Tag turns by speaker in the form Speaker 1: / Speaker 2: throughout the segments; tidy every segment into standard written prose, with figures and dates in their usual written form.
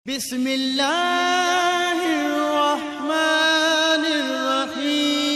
Speaker 1: بسم اللہ الرحمن الرحیم۔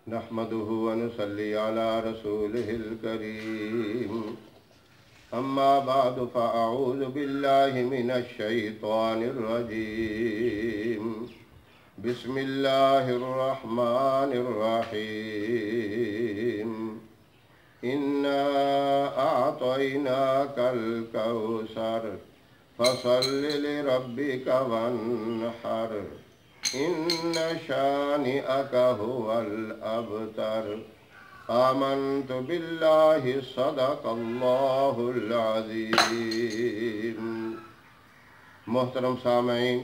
Speaker 2: نحمده ونصلي على رسوله الكريم أما بعد فأعوذ بالله من الشيطان الرجيم بسم الله الرحمن الرحيم إنا أعطيناك الكوثر فصل لربك وانحر إن شانئك هو الأبتر آمنت بالله صدق اللہ العظیم۔ محترم سامعین،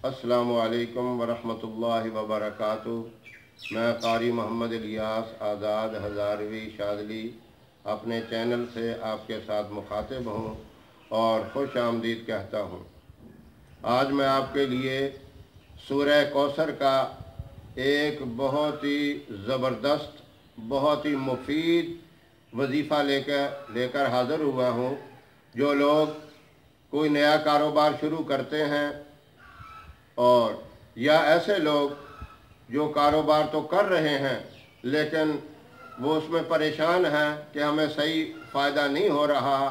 Speaker 2: السلام علیکم ورحمۃ اللہ وبرکاتہ۔ میں قاری محمد الیاس آزاد ہزاروی شاذلی اپنے چینل سے آپ کے ساتھ مخاطب ہوں اور خوش آمدید کہتا ہوں۔ آج میں آپ کے لیے سورہ کوثر کا ایک بہت ہی زبردست، بہت ہی مفید وظیفہ لے کر حاضر ہوا ہوں۔ جو لوگ کوئی نیا کاروبار شروع کرتے ہیں اور یا ایسے لوگ جو کاروبار تو کر رہے ہیں لیکن وہ اس میں پریشان ہیں کہ ہمیں صحیح فائدہ نہیں ہو رہا،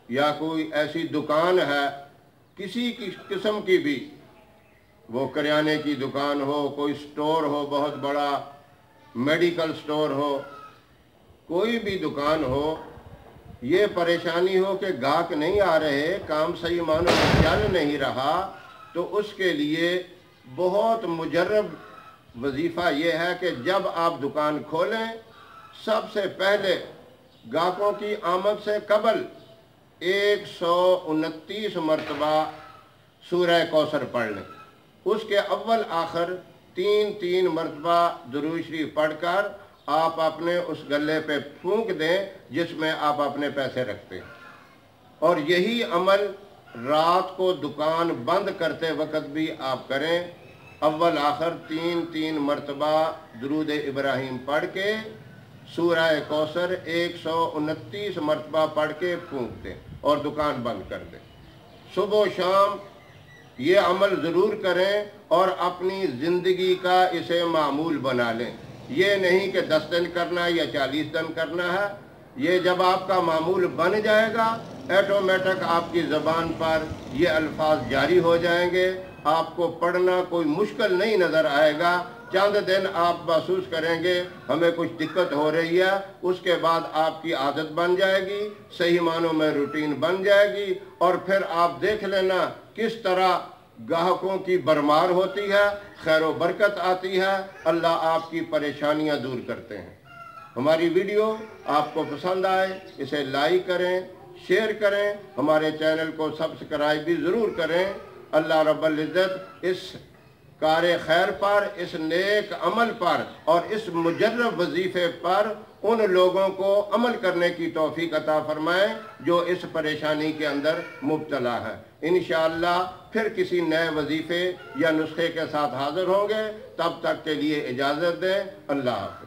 Speaker 2: یا کوئی ایسی دکان ہے کسی قسم کی بھی، وہ کریانے کی دکان ہو، کوئی سٹور ہو، بہت بڑا میڈیکل سٹور ہو، کوئی بھی دکان ہو، یہ پریشانی ہو کہ گاہک نہیں آ رہے، کام صحیح معنوں میں چل نہیں رہا، تو اس کے لیے بہت مجرب وظیفہ یہ ہے کہ جب آپ دکان کھولیں سب سے پہلے گاہکوں کی آمد سے قبل 129 مرتبہ سورہ کوثر پڑھ لیں۔ اس کے اول آخر 3 مرتبہ درود شریف پڑھ کر آپ اپنے اس گلے پہ پھونک دیں جس میں آپ اپنے پیسے رکھتے ہیں، اور یہی عمل رات کو دکان بند کرتے وقت بھی آپ کریں۔ اول آخر 3 مرتبہ درود ابراہیم پڑھ کے سورہ کوثر 129 مرتبہ پڑھ کے پھونک دیں اور دکان بند کر دیں۔ صبح و شام یہ عمل ضرور کریں اور اپنی زندگی کا اسے معمول بنا لیں۔ یہ نہیں کہ 10 دن کرنا یا 40 دن کرنا ہے، یہ جب آپ کا معمول بن جائے گا ایٹومیٹک آپ کی زبان پر یہ الفاظ جاری ہو جائیں گے، آپ کو پڑھنا کوئی مشکل نہیں نظر آئے گا۔ چند دن آپ محسوس کریں گے ہمیں کچھ دقت ہو رہی ہے، اس کے بعد آپ کی عادت بن جائے گی، صحیح معنوں میں روٹین بن جائے گی، اور پھر آپ دیکھ لینا کس طرح گاہکوں کی برمار ہوتی ہے، خیر و برکت آتی ہے، اللہ آپ کی پریشانیاں دور کرتے ہیں۔ ہماری ویڈیو آپ کو پسند آئے اسے لائک کریں، شیئر کریں، ہمارے چینل کو سبسکرائب بھی ضرور کریں۔ اللہ رب العزت اس کار خیر پر، اس نیک عمل پر اور اس مجرب وظیفے پر ان لوگوں کو عمل کرنے کی توفیق عطا فرمائے جو اس پریشانی کے اندر مبتلا ہے۔ انشاءاللہ پھر کسی نئے وظیفے یا نسخے کے ساتھ حاضر ہوں گے، تب تک کے لیے اجازت دیں۔ اللہ حافظ۔